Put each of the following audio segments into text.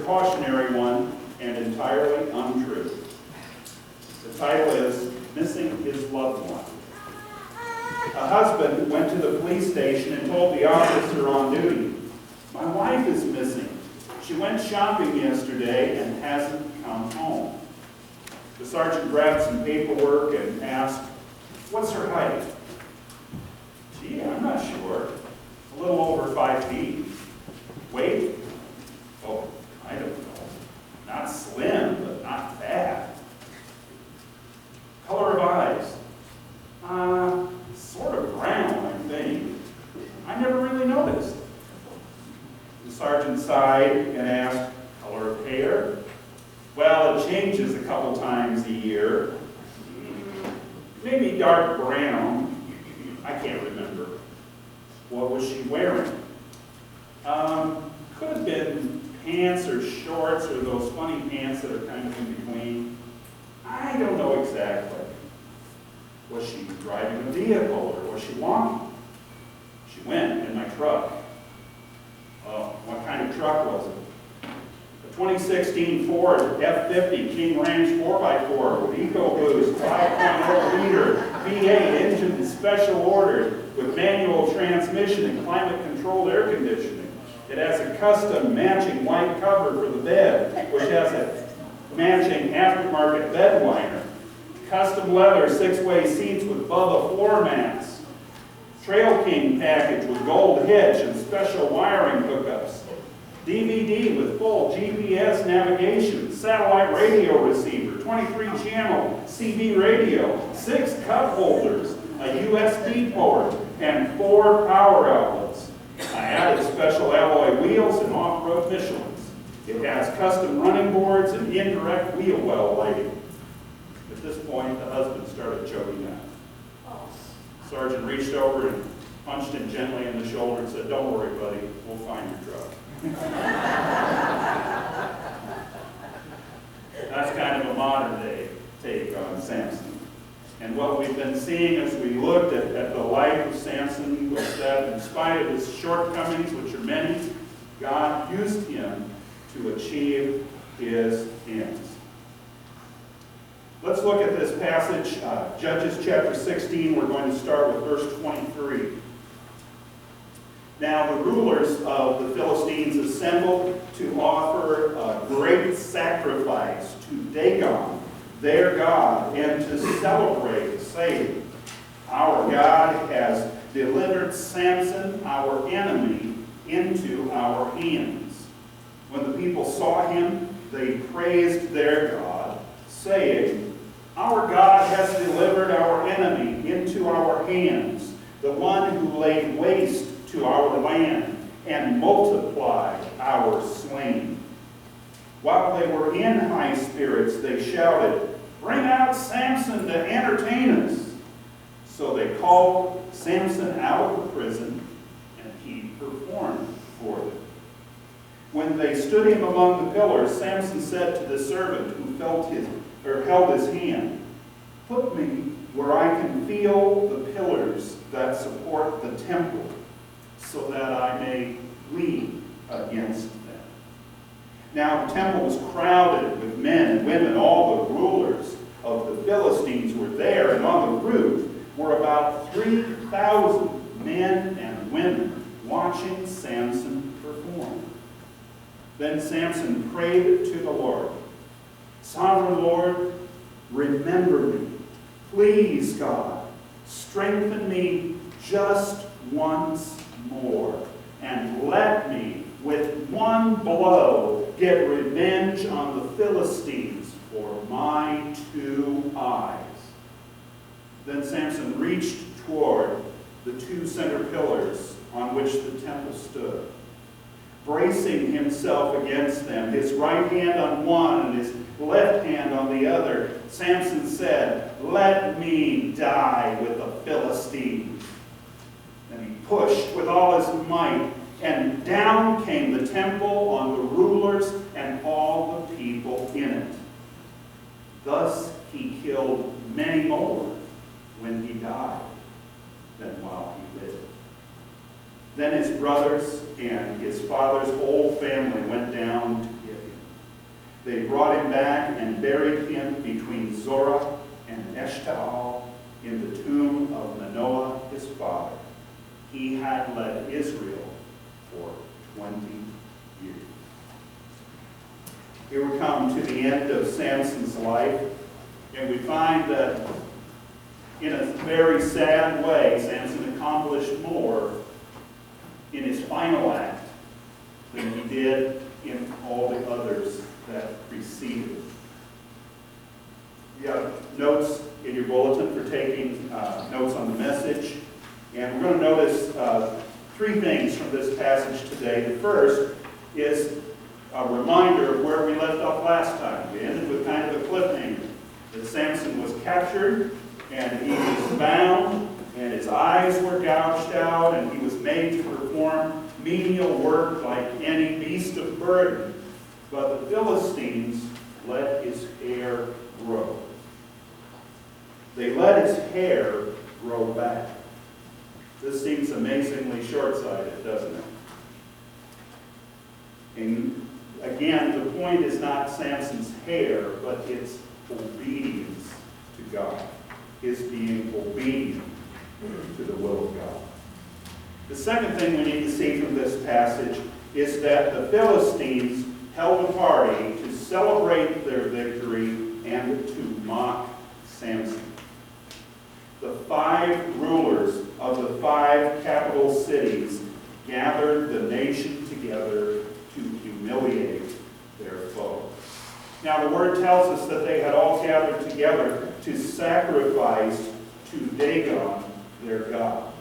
cautionary one and entirely untrue. The title is Missing His Loved One. A husband went to the police station and told the officer on duty, "My wife is missing. She went shopping yesterday and hasn't come home." The sergeant grabbed some paperwork and asked, "What's her height?" "Gee, I'm not sure. A little over 5 feet. Weight? Oh, I don't know. Not slim, but not fat. Color of eyes? Sort of brown, I think. I never really noticed." The sergeant sighed and asked, "Color of hair?" "Well, it changes a couple times a year. Maybe dark brown. I can't remember." "What was she wearing?" Could have been pants or shorts or those funny pants that are kind of in between. I don't know exactly. Was she driving a vehicle or was she walking? "She went in my truck." "Oh, what kind of truck was it?" "A 2016 Ford F-50 King Ranch 4x4 with EcoBoost 5.0 liter V8 engine special ordered with manual transmission and climate-controlled air conditioning. It has a custom matching white cover for the bed, which has a matching aftermarket bed liner. Custom leather 6-way seats with Bubba floor mats. Trail King package with gold hitch and special wiring hookups. DVD with full GPS navigation, satellite radio receiver, 23-channel CB radio, 6 cup holders, a USB port, and 4 power outlets. I added special alloy wheels and off-road Michelins. It has custom running boards and indirect wheel well lighting." At this point, the husband started choking up. Sergeant reached over and punched him gently in the shoulder and said, "Don't worry, buddy, we'll find your truck." That's kind of a modern day take on Samson. And what we've been seeing as we looked at the life of Samson was that in spite of his shortcomings, which are many, God used him to achieve his ends. Let's look at this passage, Judges chapter 16. We're going to start with verse 23. "Now the rulers of the Philistines assembled to offer a great sacrifice to Dagon, their god, and to celebrate, saying, 'Our God has delivered Samson, our enemy, into our hands.' When the people saw him, they praised their God, saying, 'Our God has delivered our enemy into our hands, the one who laid waste to our land and multiplied our slain.' While they were in high spirits, they shouted, 'Bring out Samson to entertain us.' So they called Samson out of the prison, and he performed for them. When they stood him among the pillars, Samson said to the servant who held his hand, 'Put me where I can feel the pillars that support the temple, so that I may lean against them.' Now the temple was crowded with men and women. All the rulers of the Philistines were there, and on the roof were about 3,000 men and women watching Samson perform. Then Samson prayed to the Lord, 'Sovereign Lord, remember me. Please, God, strengthen me just once more, and let me, with one blow, get revenge on the Philistines for my 2 eyes.' Then Samson reached toward the 2 center pillars on which the temple stood. Bracing himself against them, his right hand on one and his left hand on the other, Samson said, 'Let me die with the Philistines.' Then he pushed with all his might, and down came the temple on the rulers and all the people in it. Thus he killed many more when he died than while he lived. Then his brothers and his father's whole family went down to get him. buried him between Zorah and Eshtaol in the tomb of Manoah his father. He had led Israel for 20 years. Here we come to the end of Samson's life, and we find that in a very sad way, Samson accomplished more in his final act than he did in all the others that preceded. You have notes in your bulletin for taking notes on the message. And we're going to notice three things from this passage today. The first is a reminder of where we left off last time. We ended with kind of a cliffhanger, that Samson was captured, and he was bound, and his eyes were gouged out, and he was made to perform menial work like any beast of burden. But the Philistines let his hair grow. They let his hair grow back. This seems amazingly short-sighted, doesn't it? And again, the point is not Samson's hair, but its obedience to God. His being obedient to the will of God. The second thing we need to see from this passage is that the Philistines held a party to celebrate their victory and to mock Samson. The 5 rulers of the 5 capital cities gathered the nation together to humiliate their foe. Now the word tells us that they had all gathered together to sacrifice to Dagon, their god.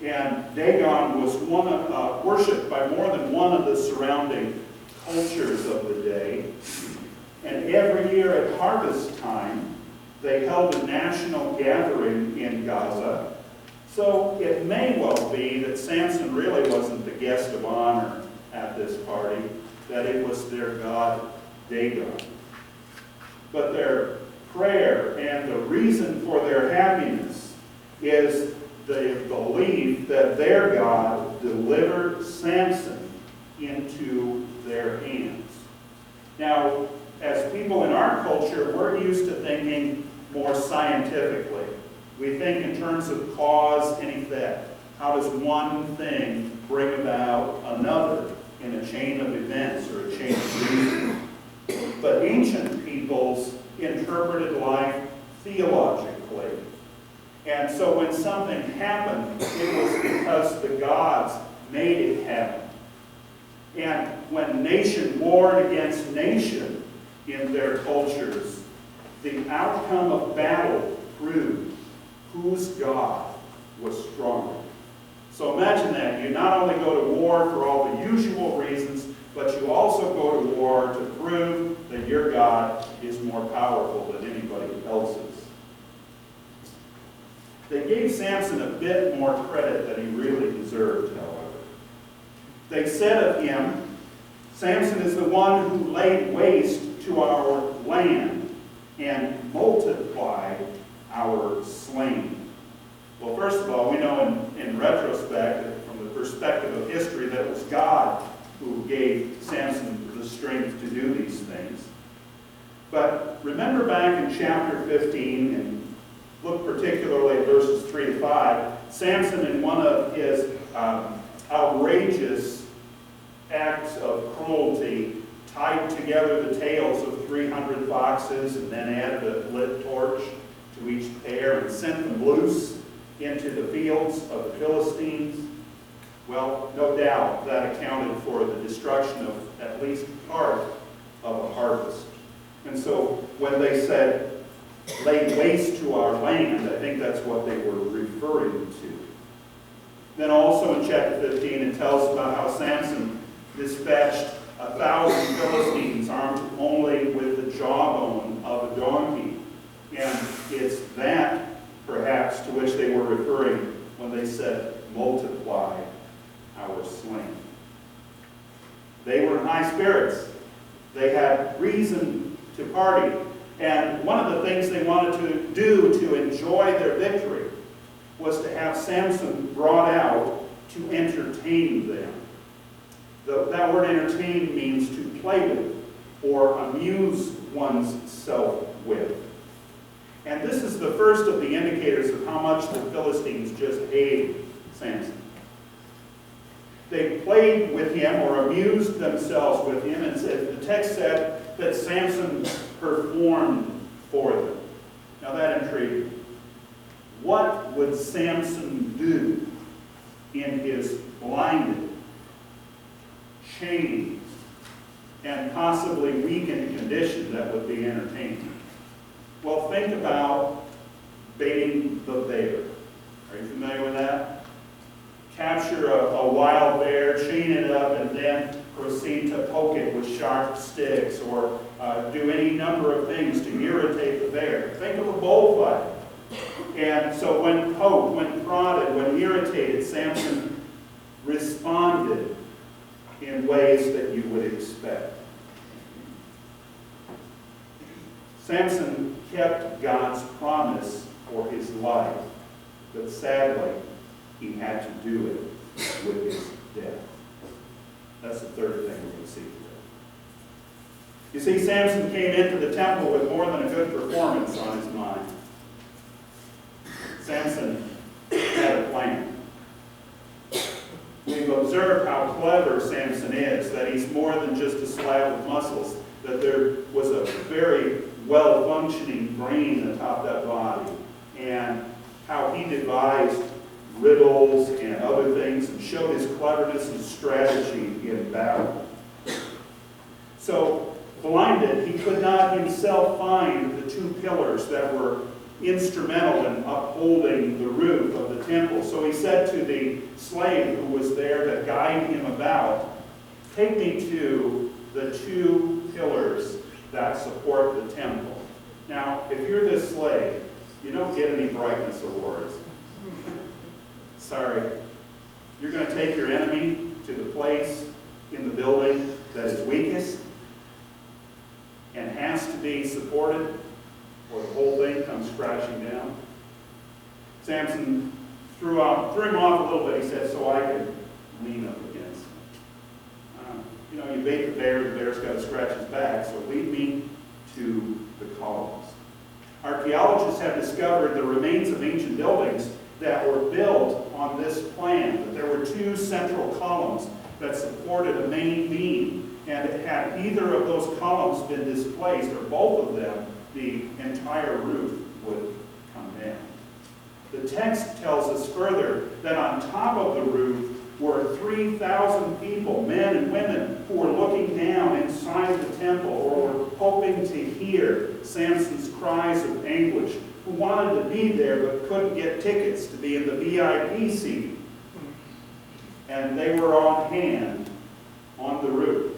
And Dagon was worshipped by more than one of the surrounding cultures of the day. And every year at harvest time, they held a national gathering in Gaza. So it may well be that Samson really wasn't the guest of honor at this party, that it was their god Dagon. But their prayer and the reason for their happiness is the belief that their God delivered Samson into their hands. Now, as people in our culture, we're used to thinking more scientifically. We think in terms of cause and effect. How does one thing bring about another in a chain of events or a chain of reasoning? But ancient peoples interpreted life theologically. And so when something happened, it was because the gods made it happen. And when nation warred against nation in their cultures, the outcome of battle proved whose God was stronger. So imagine that. You not only go to war for all the usual reasons, but you also go to war to prove that your God is more powerful than anybody else's. They gave Samson a bit more credit than he really deserved, however. They said of him, Samson is the one who laid waste to our land and multiplied our slain. Well, first of all, we know in retrospect, from the perspective of history, that it was God who gave Samson the strength to do these things. But remember back in chapter 15, and look particularly at verses 3 to 5, Samson, in one of his outrageous acts of cruelty, tied together the tails of 300 foxes and then added a lit torch to each pair and sent them loose into the fields of the Philistines. Well, no doubt that accounted for the destruction of at least part of a harvest. And so when they said, lay waste to our land, I think that's what they were referring to. Then also in chapter 15, it tells about how Samson dispatched 1,000 Philistines armed only with the jawbone of a donkey. And it's that, perhaps, to which they were referring when they said, multiply our slain. They were in high spirits. They had reason to party. And one of the things they wanted to do to enjoy their victory was to have Samson brought out to entertain them. That word entertain means to play with or amuse one's self with. And this is the first of the indicators of how much the Philistines just hated Samson. They played with him or amused themselves with him, and the text said that Samson performed for them. Now that intrigued me. What would Samson do in his blinded, chained, and possibly weakened condition that would be entertaining? Well, think about baiting the bear. Are you familiar with that? Capture a wild bear, chain it up, and then proceed to poke it with sharp sticks, or do any number of things to irritate the bear. Think of a bullfight. And so when poked, when prodded, when irritated, Samson responded in ways that you would expect. Samson kept God's promise for his life, but sadly, he had to do it with his death. That's the third thing we're going to see today. You see, Samson came into the temple with more than a good performance on his mind. Samson had a plan. We've observed how clever Samson is, that he's more than just a slab of muscles, that there was a very well-functioning brain atop that body, and how he devised riddles and other things and showed his cleverness and strategy in battle. So, blinded, he could not himself find the two pillars that were instrumental in upholding the roof of the temple. So he said to the slave who was there to guide him about, "Take me to the two pillars that support the temple." Now, if you're this slave, you don't get any brightness awards. Sorry. You're going to take your enemy to the place in the building that is weakest and has to be supported, or the whole thing comes crashing down. Samson threw him off a little bit. He said, "So I could lean up against him." You bait the bear's got to scratch his back, so lead me to the columns. Archaeologists have discovered the remains of ancient buildings that were built on this plan, that there were two central columns that supported a main beam, and had either of those columns been displaced, or both of them, the entire roof would come down. The text tells us further that on top of the roof were 3,000 people, men and women, who were looking down inside the temple, or were hoping to hear Samson's cries of anguish, who wanted to be there but couldn't get tickets to be in the VIP seat. And they were on hand on the roof.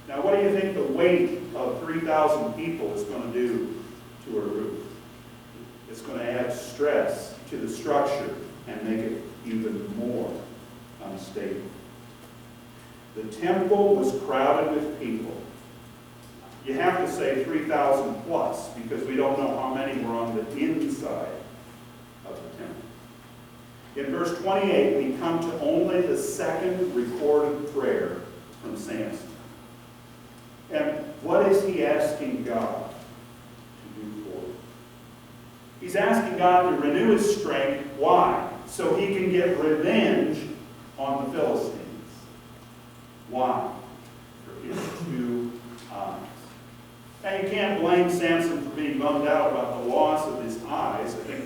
Now, what do you think the weight of 3,000 people is going to do to a roof? It's going to add stress to the structure and make it even more unstable. The temple was crowded with people. You have to say 3,000 plus, because we don't know how many were on the inside of the temple. In verse 28, we come to only the second recorded prayer from Samson. And what is he asking God to do for him? He's asking God to renew his strength. Why? So he can get revenge on the Philistines. Why? For his two eyes. Now, you can't blame Samson for being bummed out about the loss of his eyes. I think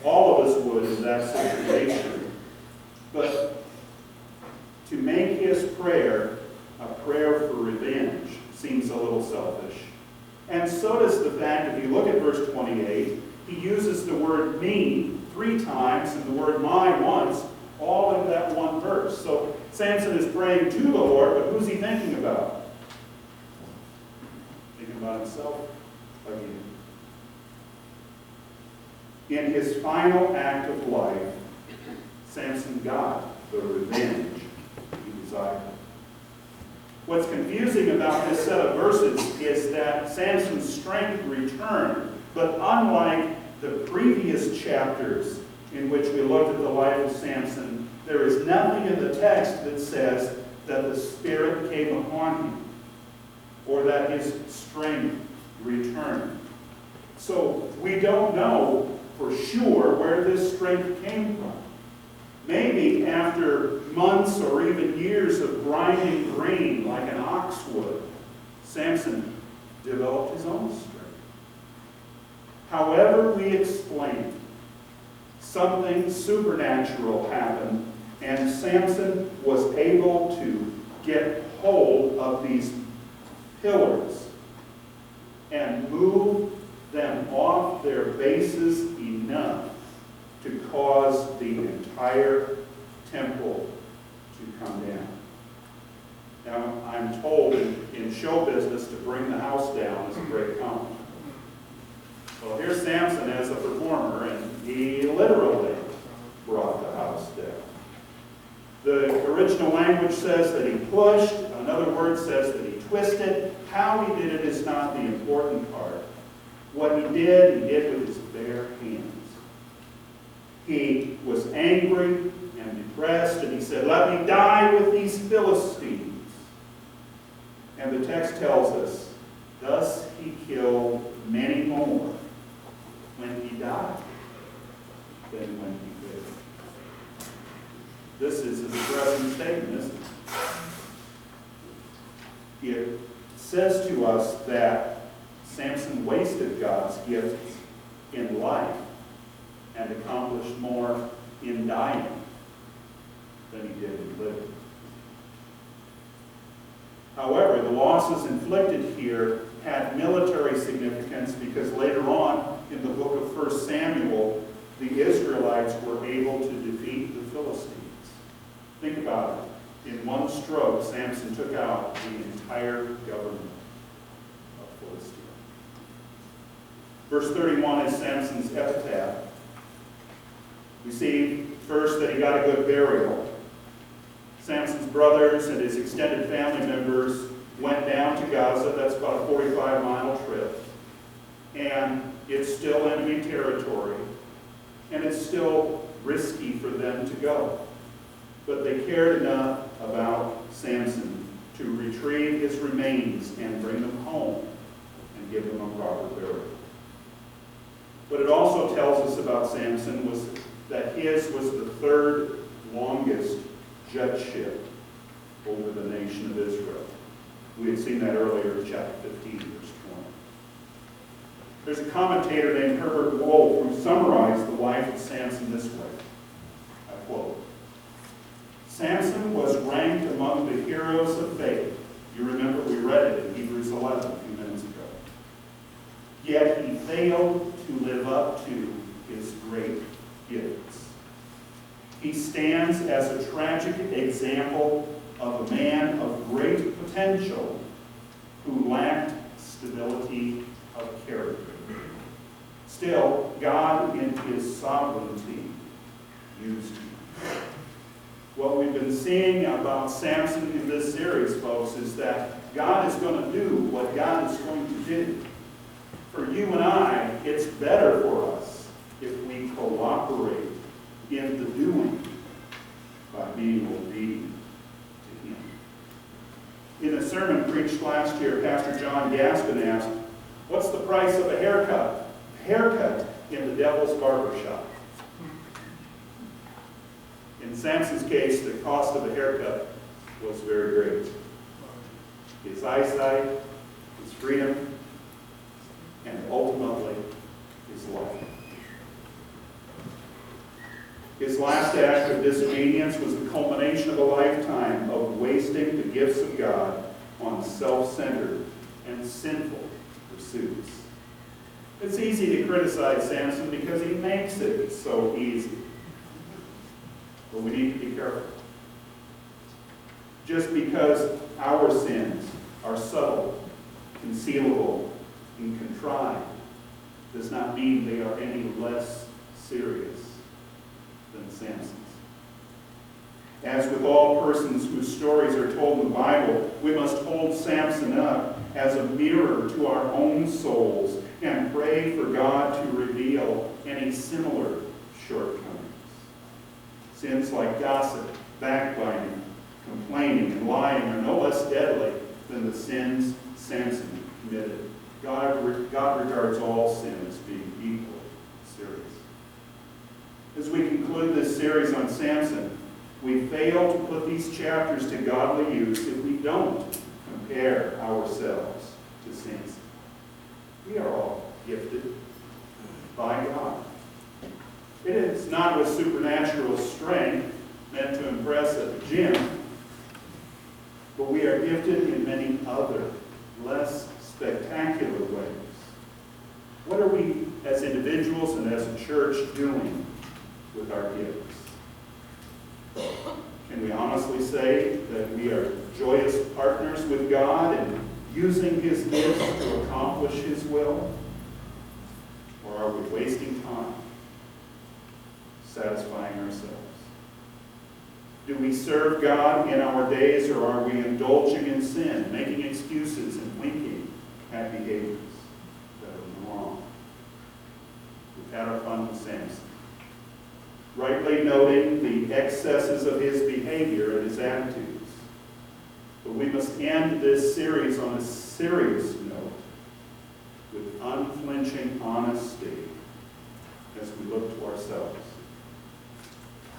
all of us would in that situation. But to make his prayer a prayer for revenge seems a little selfish. And so does the fact, if you look at verse 28, he uses the word "me" 3 times and the word "my" once, all in that one verse. So Samson is praying to the Lord, but who's he thinking about? Thinking about himself again. In his final act of life, Samson got the revenge he desired. What's confusing about this set of verses is that Samson's strength returned, but unlike the previous chapters in which we looked at the life of Samson, there is nothing in the text that says that the Spirit came upon him, or that his strength return. So we don't know for sure where this strength came from. Maybe after months or even years of grinding grain like an ox would, Samson developed his own strength. However we explain it, something supernatural happened, and Samson was able to get hold of these pillars and move them off their bases enough to cause the entire temple to come down. Now, I'm told in show business to bring the house down is a great compliment. Well, here's Samson as a performer, and he literally brought the house down. The original language says that he pushed. Another word says that he twisted. How he did it is not the important part. What he did with his bare hands. He was angry and depressed, and he said, "Let me die with these Philistines." And the text tells us, thus he killed many more when he died than when he lived. This is a depressing statement, isn't it? It says to us that Samson wasted God's gifts in life and accomplished more in dying than he did in living. However, the losses inflicted here had military significance because later on in the book of 1 Samuel, the Israelites were able to defeat the Philistines. Think about it. In one stroke, Samson took out the entire government of Philistia. Verse 31 is Samson's epitaph. We see first that he got a good burial. Samson's brothers and his extended family members went down to Gaza. That's about a 45-mile trip. And it's still enemy territory. And it's still risky for them to go. But they cared enough about Samson to retrieve his remains and bring them home and give them a proper burial. What it also tells us about Samson was that his was the third longest judgeship over the nation of Israel. We had seen that earlier in chapter 15, verse 20. There's a commentator named Herbert Wolf who summarized the life of Samson this way. I quote, "Samson was ranked among the heroes of faith." You remember we read it in Hebrews 11 a few minutes ago. Yet he failed to live up to his great gifts. He stands as a tragic example of a man of great potential who lacked stability of character. Still, God in his sovereignty used him. What we've been seeing about Samson in this series, folks, is that God is going to do what God is going to do. For you and I, it's better for us if we cooperate in the doing by being obedient to him. In a sermon preached last year, Pastor John Gaston asked, "What's the price of a haircut?" Haircut in the devil's barber shop. In Samson's case, the cost of a haircut was very great. His eyesight, his freedom, and ultimately his life. His last act of disobedience was the culmination of a lifetime of wasting the gifts of God on self-centered and sinful pursuits. It's easy to criticize Samson because he makes it so easy. But we need to be careful. Just because our sins are subtle, concealable, and contrived does not mean they are any less serious than Samson's. As with all persons whose stories are told in the Bible, we must hold Samson up as a mirror to our own souls and pray for God to reveal any similar shortcomings. Sins like gossip, backbiting, complaining, and lying are no less deadly than the sins Samson committed. God regards all sin as being equally serious. As we conclude this series on Samson, we fail to put these chapters to godly use if we don't compare ourselves to Samson. We are all gifted by God. It is not with supernatural strength meant to impress at the gym, but we are gifted in many other, less spectacular ways. What are we as individuals and as a church doing with our gifts? Can we honestly say that we are joyous partners with God in using His gifts to accomplish His will? Or are we wasting time satisfying ourselves? Do we serve God in our days, or are we indulging in sin, making excuses and winking at behaviors that are wrong? We've had our fun with Samson, rightly noting the excesses of his behavior and his attitudes. But we must end this series on a serious note with unflinching honesty as we look to ourselves.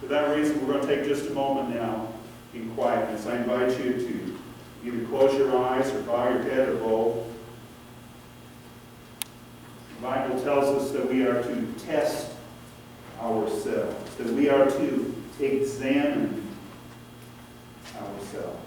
For that reason, we're going to take just a moment now in quietness. I invite you to either close your eyes or bow your head or both. The Bible tells us that we are to test ourselves, that we are to examine ourselves.